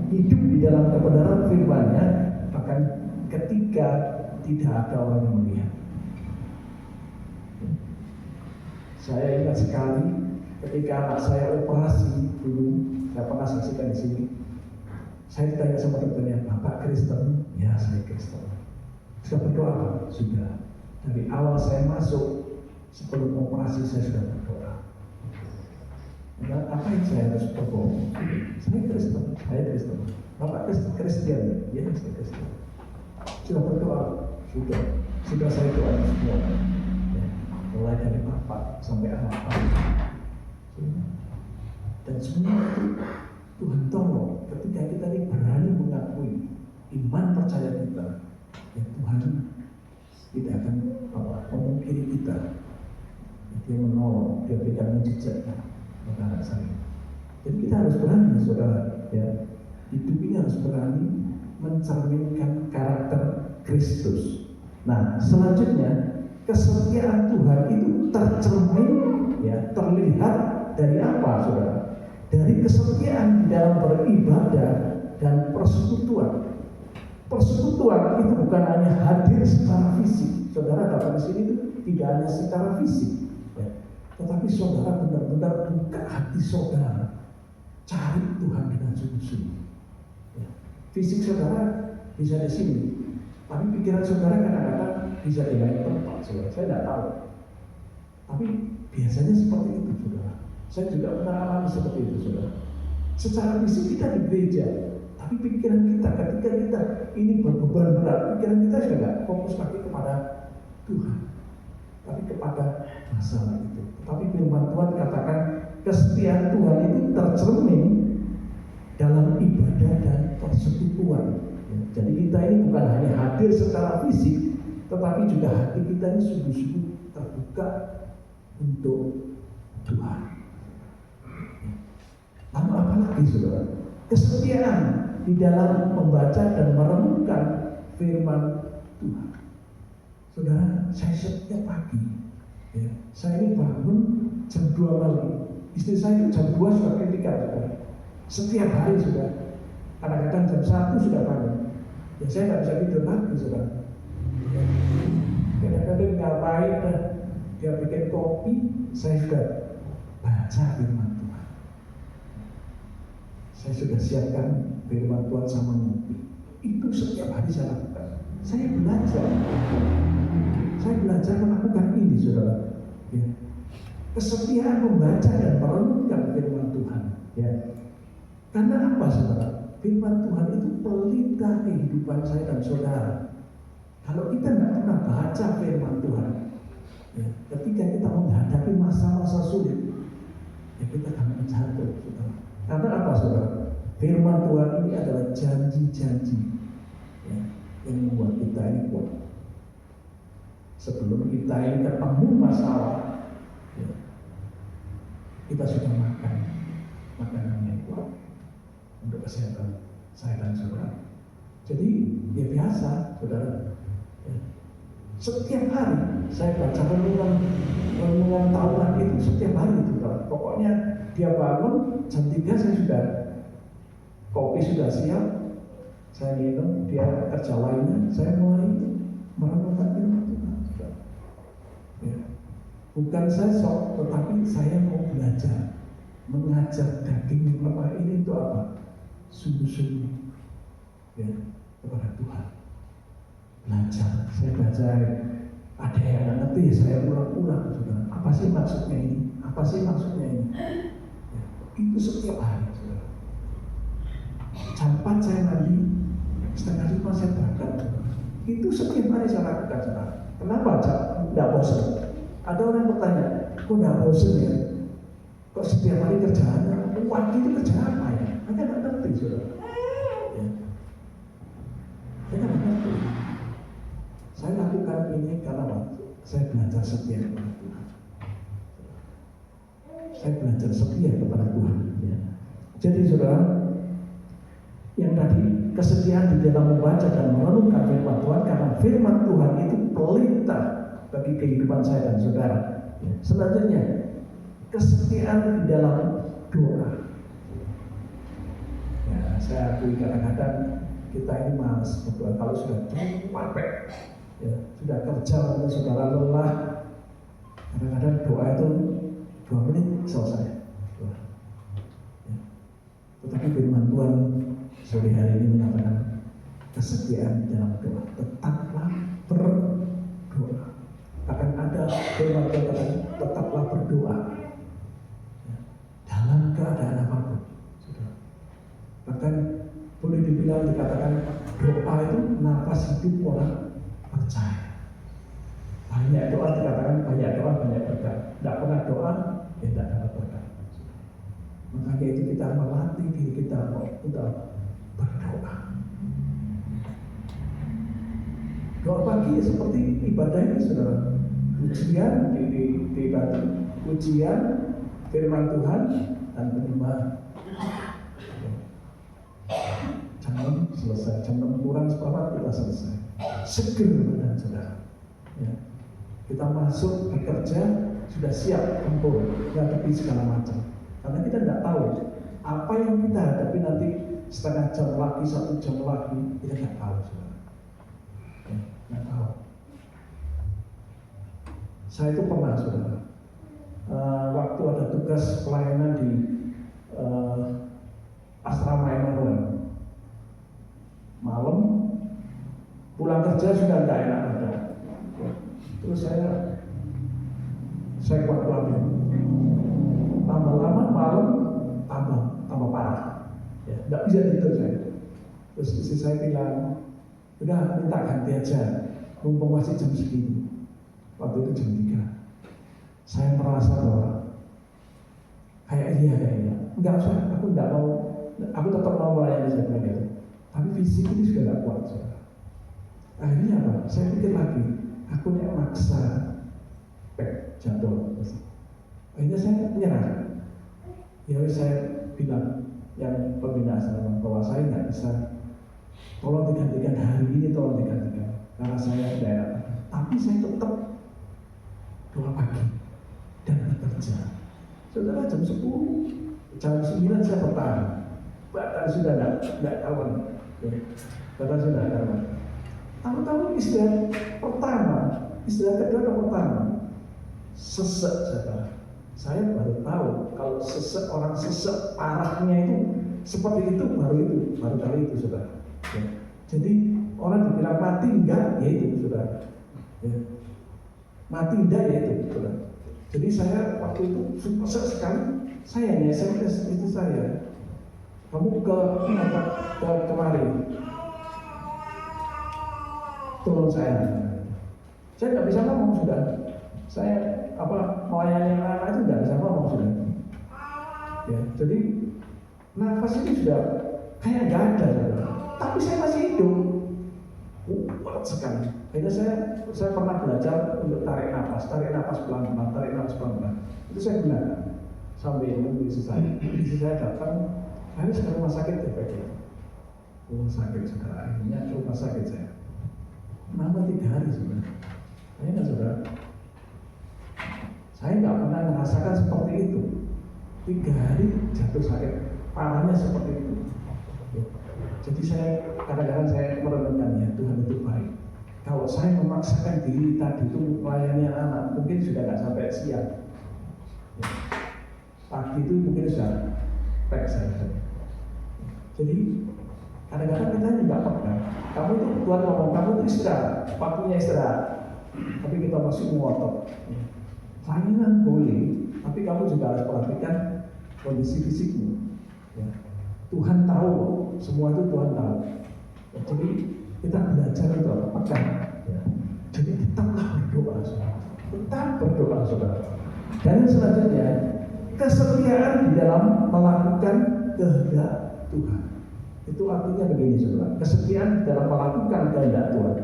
hidup di dalam kebenaran firman-Nya, bahkan ketika tidak ada orang yang melihat. Saya ingat sekali ketika anak saya operasi dulu, saya pernah saksikan di sini. Saya ditanya sama dokternya, Bapak Kristen? Ya, saya Kristen. Sudah berdoa? Sudah. Dari awal saya masuk, sebelum operasi saya sudah berdoa. Nah, apa yang saya harus berbohong? Saya Kristen, saya Kristen. Bapak Kristen? Ya, saya Kristen. Sudah berdoa? Sudah saya doa semua. Ya, mulai dari bapak sampai anak-anak. Dan semua itu Tuhan tolong ketika kita ini berani mengakui iman percaya kita, ya Tuhan tidak akan memungkiri kita. Dia menolong, dia berikan mujizat kepada saya. Jadi kita harus berani, saudara, ya. Hidup ini harus berani mencerminkan karakter Kristus. Nah, selanjutnya kesetiaan Tuhan itu tercermin, ya, terlihat dari apa, saudara? Dari kesetiaan di dalam beribadah dan persekutuan. Persekutuan itu bukan hanya hadir secara fisik. Saudara datang di sini itu tidak hanya secara fisik, ya. Tetapi saudara benar-benar buka hati saudara, cari Tuhan dengan sungguh-sungguh. Ya. Fisik saudara bisa di sini, tapi pikiran saudara kadang-kadang bisa di lain tempat, saudara. Saya tidak tahu. Tapi biasanya seperti itu, saudara. Saya juga pernah alami seperti itu, saudara. Secara fisik kita di gereja, tapi pikiran kita ketika kita ini berbeban berat, pikiran kita sudah tidak fokus lagi kepada Tuhan, tapi kepada masalah itu. Tapi firman Tuhan katakan kesetiaan Tuhan itu tercermin dalam ibadah dan persekutuan. Jadi kita ini bukan hanya hadir secara fisik, tetapi juga hati kita ini sungguh-sungguh terbuka untuk Tuhan. Lalu apa lagi, saudara? Kesetiaan di dalam membaca dan merenungkan firman Tuhan. Saudara, saya setiap pagi, ya, saya ini bangun jam 2 malam. Istri saya itu jam 2 sudah kritikal, saudara. Setiap hari sudah. Kadang-kadang jam 1 sudah bangun. Ya, saya tidak bisa tidur lagi, saudara. Ya. Kadang-kadang ngapain, dia bikin kopi, saya sudah baca firman Tuhan. Saya sudah siapkan firman Tuhan sama ngopi. Itu setiap hari saya lakukan. Saya belajar melakukan ini, saudara. Ya. Kesetiaan membaca dan merenungkan firman Tuhan. Ya. Karena apa, saudara? Firman Tuhan itu pelita kehidupan saya dan saudara. Kalau kita tidak pernah baca firman Tuhan, ya, ketika kita menghadapi masa-masa sulit, ya kita akan menjatuh, saudara. Karena apa, saudara? Firman Tuhan ini adalah janji-janji, ya, yang membuat kita ini kuat. Sebelum kita ini ketemu masalah, ya, kita sudah makan makanan yang kuat untuk kesehatan saya dan saudara. Jadi ya biasa, saudara. Ya. Setiap hari saya baca renungan tahunan itu setiap hari, saudara. Pokoknya dia bangun jam 3 saya sudah kopi sudah siap, saya minum, dia kerja lainnya, saya mulai merenungkan firman Tuhan. Ya. Bukan saya sok, tetapi saya mau belajar mengajar daging yang lemah ini itu apa? Sungguh-sungguh, ya, kepada Tuhan. Belajar, saya belajar. Ada yang nggak ngerti, saya ulang-ulang, saudara. Apa sih maksudnya ini? Apa sih maksudnya ini? Ya, itu setiap hari, saudara. Jam 4 saya mandi, setengah 5 saya berangkat. Itu setiap hari saya lakukan, saudara. Kenapa? Tidak bosan. Ada orang yang bertanya, kok tidak bosan ya? Kok setiap hari kerjaannya, waktu itu kerja apa ya? Anda tidak ngerti, saudara. Ya. Saya tidak ngerti. Saya lakukan ini karena saya belajar setia kepada Tuhan. Saya belajar setia kepada Tuhan. Ya. Jadi, saudara, yang tadi kesetiaan di dalam membaca dan merenungkan firman Tuhan, karena firman Tuhan itu pelita bagi kehidupan saya dan saudara. Ya. Selanjutnya, kesetiaan di dalam doa. Ya, saya akui kadang-kadang kita ini malas berdoa. Kalau sudah capek, ya, sudah kerja, mungkin saudara lelah, kadang-kadang doa itu 2 menit selesai. Ya. Tetapi firman Tuhan sore hari ini mengatakan kesetiaan di dalam doa. Tetaplah berdoa. Akan ada firman Tuhan, tetaplah berdoa. Dalam keadaan apapun, saudara. Bahkan boleh dibilang dikatakan doa itu nafas hidup orang percaya. Banyak doa dikatakan banyak doa banyak berkat. Tidak pernah doa, ya tidak dapat berkat. Makanya itu kita melatih menikmati diri kita kok kita berdoa. Doa pagi seperti ibadah ini, saudara. Ujian di batu, ujian firman Tuhan dan penyembahan. Jam 6 selesai, jam 6 kurang seperempat kita selesai. Seger badan saudara. Ya. Kita masuk bekerja sudah siap tempur, menghadapi segala macam. Karena kita tidak tahu apa yang kita hadapi nanti setengah jam lagi, 1 jam lagi, kita tidak tahu, saudara. Ya, tidak tahu. Saya itu pernah, saudara, waktu ada tugas pelayanan di asrama Emmanuel, malam pulang kerja sudah tidak enak badan. Terus saya kuat lagi. Tambah lama malam tambah parah. Ya, tidak bisa tidur saya. Terus istri saya bilang, udah minta ganti aja, mumpung masih jam segini. Waktu itu jam 3. Saya merasa bahwa kayaknya enggak usah, aku enggak mau, aku tetap mau melayani saya gitu. Tapi fisik ini sudah tidak kuat, saudara. Akhirnya apa? Saya pikir lagi, aku nek maksa jatuh. Akhirnya saya menyerah. Ya saya bilang yang pembina asrama bahwa saya nggak bisa, tolong digantikan hari ini, tolong digantikan karena saya tidak enak. Tapi saya tetap doa pagi dan bekerja. Saudara, jam 10, jam 9 saya bertahan. Badan sudah tidak kawan. Badan sudah tidak kawan. Tahu-tahu istirahat pertama, istirahat kedua atau pertama, sesek, saudara. Saya baru tahu kalau sesek, orang sesek parahnya itu seperti itu, baru kali itu, saudara. Ya. Jadi orang dibilang mati enggak, ya itu, saudara. Ya. Mati enggak, ya itu, saudara. Jadi saya waktu itu sesek sekali, saya SMS itu saya, kamu ke kemari, tolong saya nggak bisa ngomong sudah. Saya melayani anak itu nggak bisa ngomong sudah. Ya, jadi nafas itu sudah kayak nggak ada, saudara. Tapi saya masih hidup, kuat sekali. Akhirnya saya pernah belajar untuk tarik nafas pelan-pelan. Itu saya gunakan sambil menunggu istri saya. Istri saya datang, harus ke rumah sakit ya, rumah sakit, saudara. Akhirnya ke rumah sakit saya. Nama 3 hari, saudara. Akhirnya, saudara, saya nggak pernah merasakan seperti itu. 3 hari jatuh sakit, parahnya seperti itu. Jadi saya kadang-kadang saya merenungkan, ya Tuhan itu baik. Kalau saya memaksakan diri tadi itu melayani anak, mungkin sudah nggak sampai siang. Pagi itu mungkin sudah baik saya. Jadi kadang-kadang kita nggak pernah. Kamu itu Tuhan ngomong, kamu itu istirahat, waktunya istirahat. Tapi kita masih ngotot. Pelayanan boleh, tapi kamu juga harus perhatikan kondisi fisikmu. Ya. Tuhan tahu, semua itu Tuhan tahu. Ya, jadi kita belajar itu pegang. Ya. Jadi tetaplah berdoa, saudara. Tetap berdoa, saudara. Dan selanjutnya, kesetiaan di dalam melakukan kehendak Tuhan. Itu artinya begini, saudara. Kesetiaan di dalam melakukan kehendak Tuhan.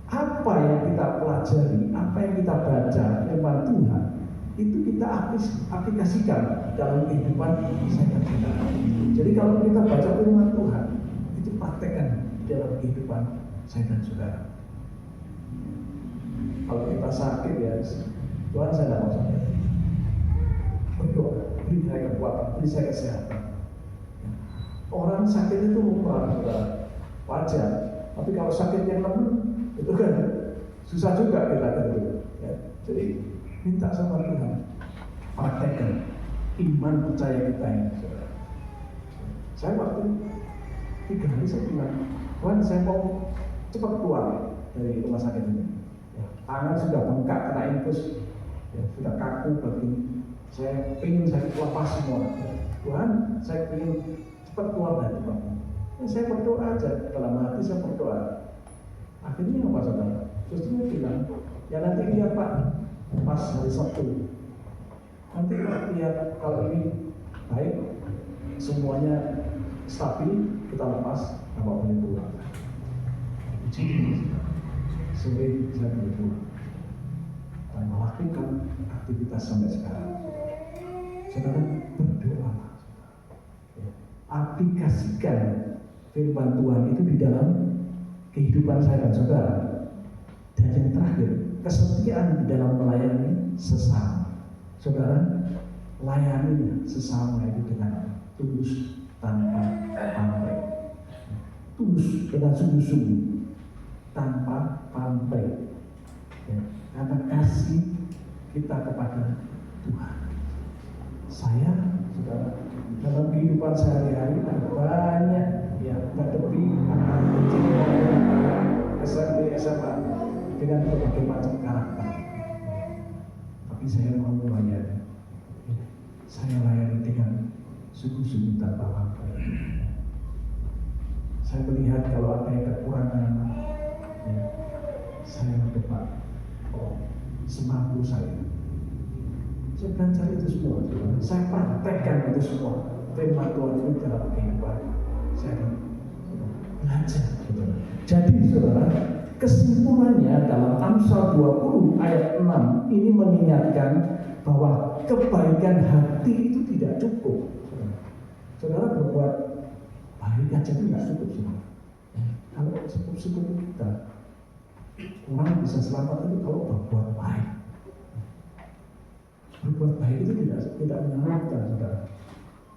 Apa yang kita pelajari, apa yang kita baca firman Tuhan, itu kita aplikasikan dalam kehidupan saya kita. Jadi kalau kita baca firman Tuhan, itu praktekkan dalam kehidupan saya dan saudara. Kalau kita sakit, ya Tuhan, saya tidak mau sakit. Berdoa, beri saya kekuatan, beri saya kesehatan. Orang sakit itu lumrah, saudara, wajar. Tapi kalau sakit yang lemah, itu kan susah juga kita gitu. Ya. Jadi minta sama Tuhan, praktekkan iman percaya kita ini, saudara. Saya waktu 3 hari saya bilang, Tuhan, saya mau cepat keluar dari rumah sakit ini. Ya, tangan sudah bengkak kena infus, ya, sudah kaku begini. Saya ingin saya lepas semua. Tuhan, saya ingin cepat keluar dari rumah. Saya berdoa aja, dalam hati saya berdoa. Akhirnya apa, saudara? Susternya bilang, ya nanti lihat Pak, pas hari Sabtu. Nanti lihat kalau ini baik, semuanya stabil, kita lepas, Bapak boleh pulang. Sore saya boleh pulang dan melakukan aktivitas sampai sekarang. Saudara, berdoa, aplikasikan firman Tuhan itu di dalam kehidupan saya dan saudara. Dan yang terakhir, kesetiaan di dalam melayani sesama. Saudara, layani sesama itu dengan tulus tanpa pamrih. Tulus dengan sungguh-sungguh tanpa pamrih. Ya, karena kasih kita kepada Tuhan. Saya, saudara, dalam kehidupan sehari-hari ada banyak yang menghadapi anak kecil, SMP, SMA dengan berbagai macam karakter. Tapi saya mau melayani. Saya layani dengan sungguh-sungguh tanpa pamrih. Saya melihat kalau ada yang kekurangan, ya, saya berdebat. Semampu saya. Saya belajar itu semua, saya praktekkan itu semua. Firman Tuhan itu dalam kehidupan saya belajar. Jadi saudara, kesimpulannya dalam Amsal 20 ayat 6 ini mengingatkan bahwa kebaikan hati itu tidak cukup. Saudara berbuat baik aja itu tidak cukup, saudara. Kalau cukup kita, orang bisa selamat itu kalau berbuat baik. Berbuat baik itu tidak menyelamatkan, saudara.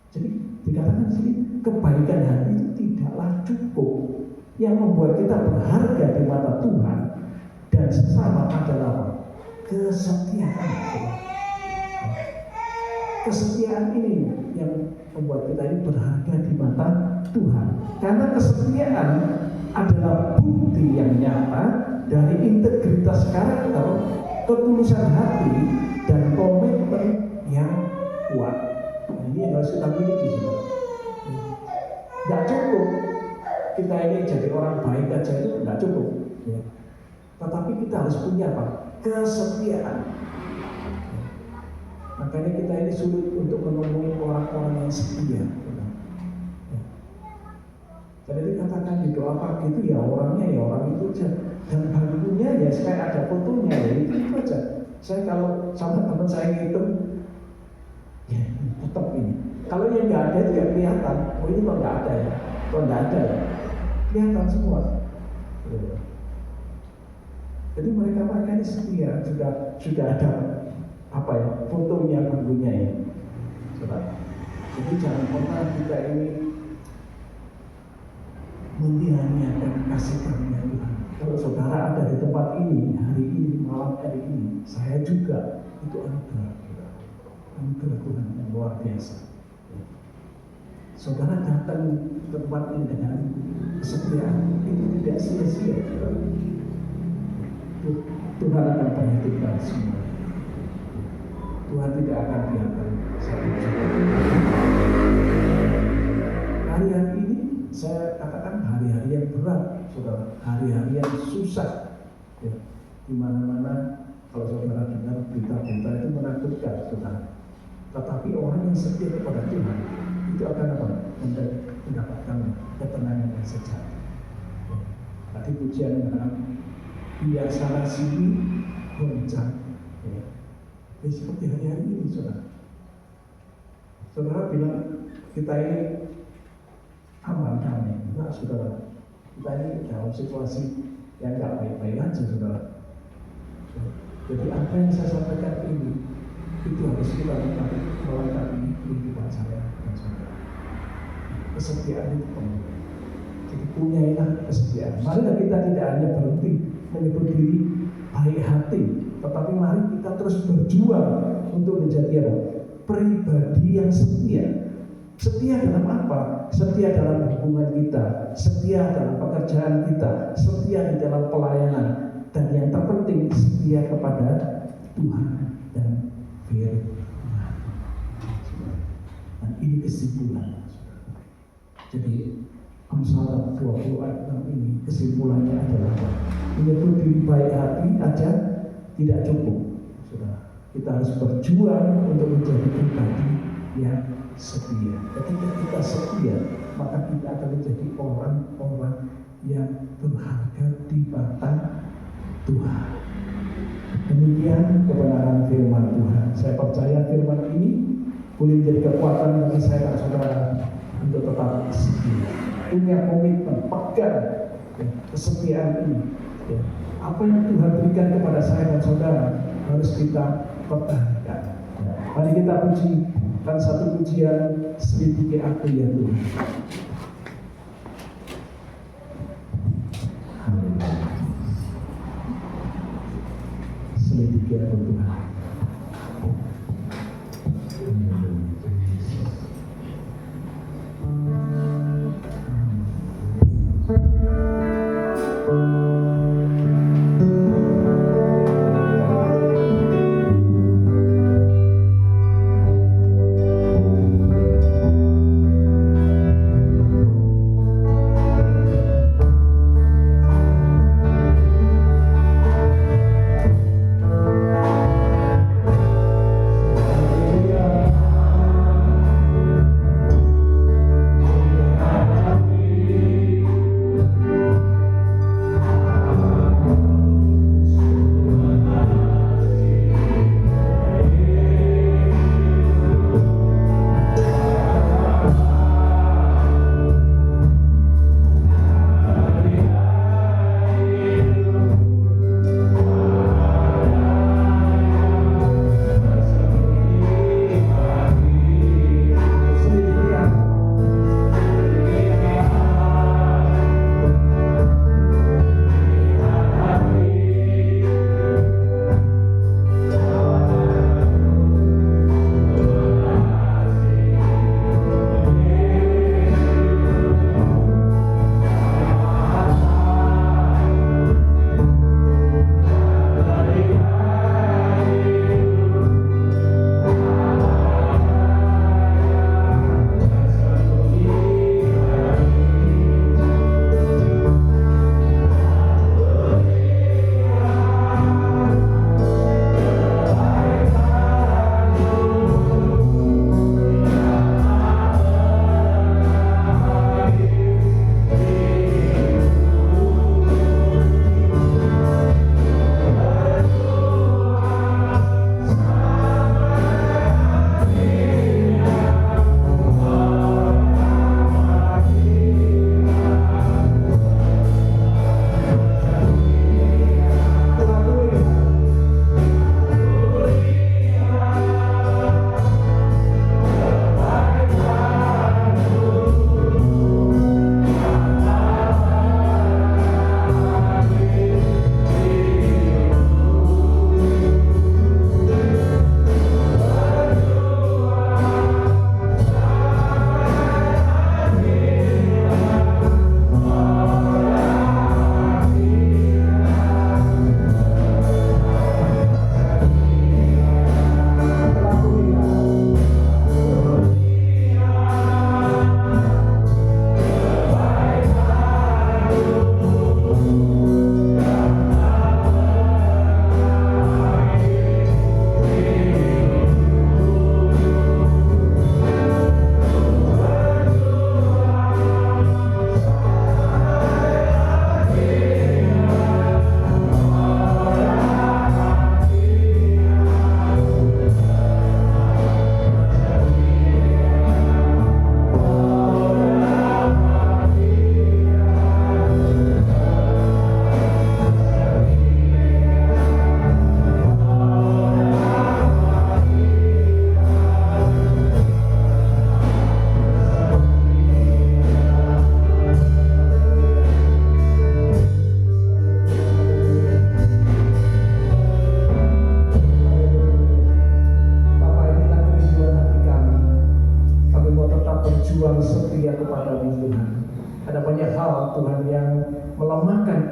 Jadi dikatakan di sini kebaikan hati itu tidaklah cukup. Yang membuat kita berharga di mata Tuhan dan sesama adalah apa? Kesetiaan. Kesetiaan ini yang membuat kita ini berharga di mata Tuhan. Karena kesetiaan adalah bukti yang nyata dari integritas karakter, ketulusan hati, dan komitmen yang kuat. Nah, ini yang harus kita miliki, saudara. Tidak cukup kita ini jadi orang baik aja, itu tidak cukup. Ya. Tetapi kita harus punya apa? Kesetiaan. Makanya kita ini sulit untuk menemui orang-orang yang setia. Ya. Jadi dikatakan di doa pagi itu ya orangnya ya orang itu aja. Dan bangkunya ya kayak ada fotonya ya itu aja. Saya kalau sama teman saya ngitung, ya tetap ini. Kalau yang nggak ada itu ya kelihatan. Oh ini kok nggak ada ya, kok nggak ada ya, kelihatan semua. Jadi mereka ini setia, sudah ada apa ya fotonya bangkunya ya. Jadi jangan pernah kita ini menyia-nyiakan kasih karunia Tuhan. Kalau saudara ada di tempat ini, hari ini, malam hari ini, saya juga, itu anugerah Tuhan yang luar biasa. Saudara datang ke tempat ini dengan kesetiaan, itu tidak sia-sia. Tuhan akan perhatikan semua. Tuhan tidak akan biarkan satu-satu. Hari-hari ini saya katakan hari-hari yang berat, saudara, hari-hari yang susah. Ya, di mana-mana kalau saudara dengar berita-berita itu menakutkan, saudara. Tetapi orang yang setia kepada Tuhan itu akan apa? Mendapatkan ketenangan yang sejati. Ya. Tadi pujian mengatakan biar sana sini goncang. Ya. Ya, seperti hari-hari ini, saudara. Saudara bilang kita ini aman damai, enggak, saudara. Kita ini dalam situasi yang enggak baik-baik aja, saudara. Jadi apa yang saya sampaikan ini itu harus kita melengkapi kehidupan saya dan saudara. Kesetiaan itu penting. Jadi punyailah kesetiaan. Marilah kita tidak hanya berhenti menyebut diri baik hati, tetapi mari kita terus berjuang untuk menjadi apa? Pribadi yang setia. Setia dalam apa? Setia dalam hubungan kita, setia dalam pekerjaan kita, setia di dalam pelayanan, dan yang terpenting setia kepada Tuhan dan firman. Dan ini kesimpulan. Jadi Amsal 20 ayat 6 ini kesimpulannya adalah menyebut diri baik hati aja tidak cukup. Saudara, kita harus berjuang untuk menjadi pribadi yang setia. Ketika kita setia, maka kita akan menjadi orang-orang yang berharga di mata Tuhan. Demikian kebenaran firman Tuhan. Saya percaya firman ini boleh menjadi kekuatan bagi saya dan saudara untuk tetap setia, punya komitmen, pegang kesetiaan ini. Apa yang Tuhan berikan kepada saya dan saudara harus kita pertahankan. Mari kita pujikan satu pujian, selidiki aku ya Tuhan. Selidiki aku Tuhan.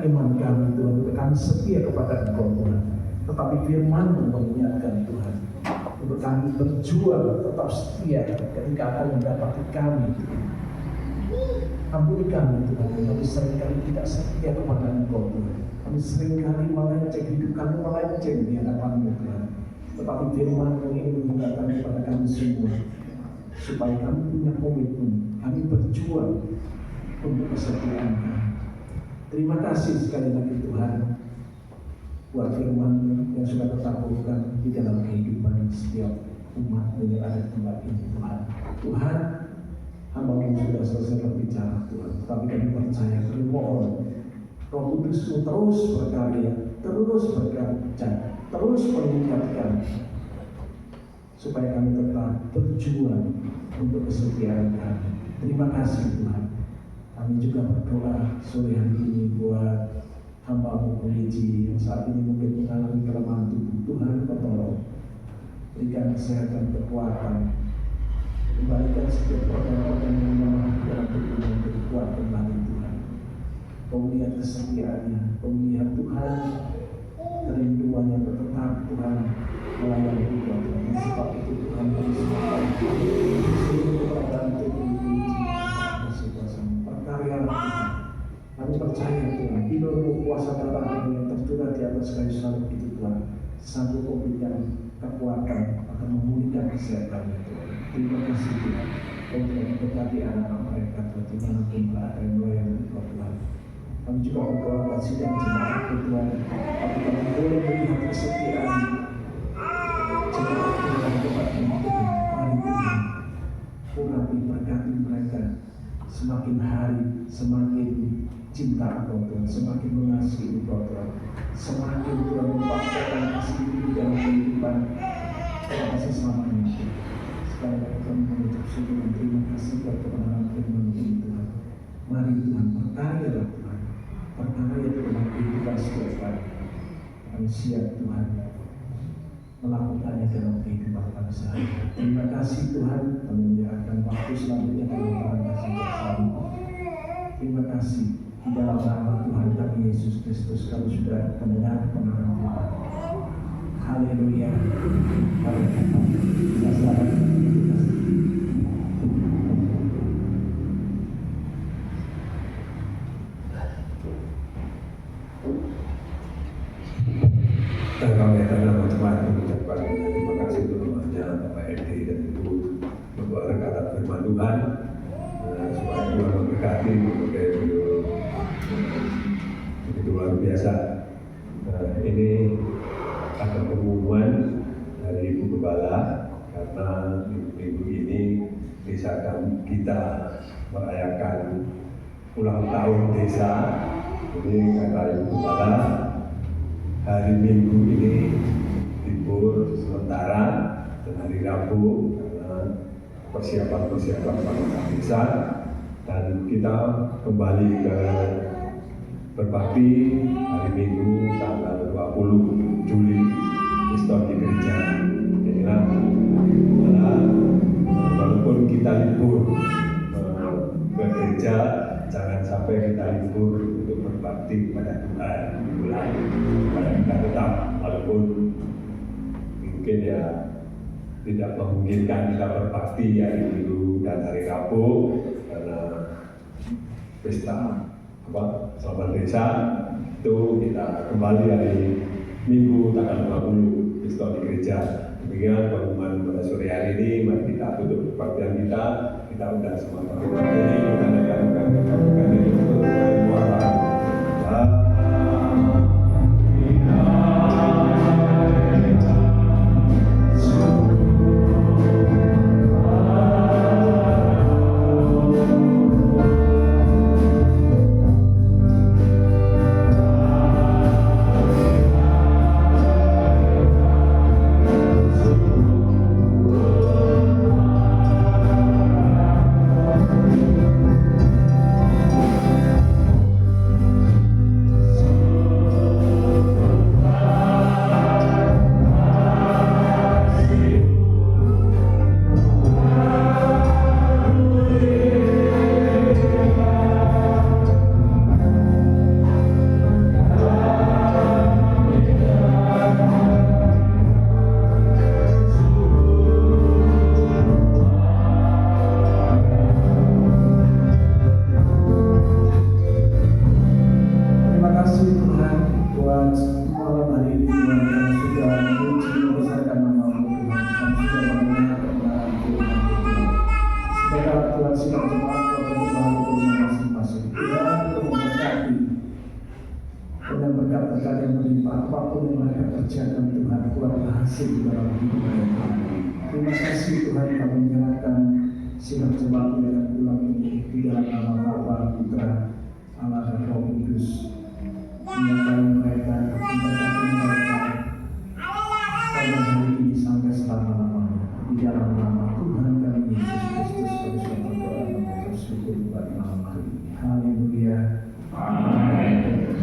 iman kami Tuhan, untuk kami setia kepada Engkau Tuhan. Tetapi firman-Mu mengingatkan Tuhan, untuk kami berjuang tetap setia ketika Engkau mendapati kami. Ampuni kami Tuhan, kami seringkali tidak setia kepada Engkau Tuhan. Kami seringkali melenceng, hidup kami melenceng di hadapan-Mu Tuhan. Tetapi firman-Mu ini mengingatkan kepada kami semua, supaya kami punya komitmen, kami berjuang untuk kesetiaan kami. Terima kasih sekali lagi Tuhan buat firman yang sudah tertaburkan di dalam kehidupan setiap umat yang ada di tempat ini Tuhan. Tuhan, hamba-Mu sudah selesai berbicara Tuhan, tapi kami percaya, kami mohon Roh Kudus-Mu terus berkarya, terus bekerja, terus meningkatkan, supaya kami tetap berjuang untuk kesetiaan kami. Terima kasih Tuhan. Kami juga berdoa sore hari ini buat hamba-Mu Polisi yang saat ini mungkin mengalami kelemahan tubuh. Tuhan bertolong, berikan kesehatan, kekuatan, kembalikan setiap organ-organ yang lemah dalam tubuh yang berkuat kembali Tuhan. Pemulihan kesetiaannya, pemulihan Tuhan, kerinduannya tetap Tuhan melayani Tuhan. Dan sebab itu Tuhan bersihkan seluruh keadaan tubuh perkaryalah Tuhan. Kami percaya Tuhan, hidupmu kuasa darah yang tercurah di atas kayu salib itu Tuhan sanggup memberikan kekuatan akan memulihkan kesehatannya Tuhan. Terima kasih Tuhan untuk memberkati anak-anak mereka dimanapun berada yang melayani Engkau Tuhan. Kami juga berdoa buat sidang jemaat Tuhan, tapi kami boleh melihat kesetiaan jemaat Tuhan tempat ini Tuhan. Mari Tuhan, urapi berkati mereka semakin hari semakin cinta Engkau Tuhan, semakin mengasihi Engkau Tuhan, semakin Tuhan mempaksakan kasih di dalam kehidupan sesamanya Tuhan. Sekali lagi kami mengucap syukur dan terima kasih buat kebenaran firman ini Tuhan. Mari Tuhan berkaryalah Tuhan, berkarya dalam kehidupan setiap hari. Kami siap Tuhan melakukannya dalam kehidupan kami sehari-hari. Terima kasih Tuhan, kami menyerahkan waktu selanjutnya dalam tangan kasih bersama. Terima kasih di dalam nama Tuhan kami Yesus Kristus kami sudah mendengar kebenaran Tuhan. Haleluya. Kami akan teman-teman mengucapkan terima kasih untuk doanya Bapak Edi dan Ibu untuk rekan firman Tuhan, supaya Tuhan memberkati begitu luar biasa. Ini ada pengumuman dari Ibu Gembala karena minggu ini misalkan kita merayakan ulang tahun desa. Ini kata Ibu Gembala, hari Minggu ini libur sementara dan hari Rabu karena persiapan pada desa, dan kita kembali ke berbakti hari Minggu tanggal 20 Juli Istor di gereja. Inilah walaupun kita libur ke gereja, jangan sampai kita libur untuk berbakti kepada Tuhan. Supaya kita tetap, walaupun mungkin ya tidak memungkinkan kita berbakti hari Minggu dan hari Rabu karena pesta Selamat Desa, itu kita kembali hari Minggu tanggal 20 Istor di gereja. Demikian pengumuman pada sore hari ini. Mari kita tutup kebaktian kita undang semua orang ini, kita adakan berhasil di dalam hidup mereka. Terima kasih Tuhan, kami menyerahkan sinar jemaat dan pulang ini di dalam nama Bapa, Putra, Allah dan Roh Kudus. Menyertai mereka, memberkati mereka pada hari ini sampai selama-lamanya. Di dalam nama Tuhan kami Yesus Kristus kami sudah berdoa dan bersyukur pada malam hari ini. Haleluya. Amin.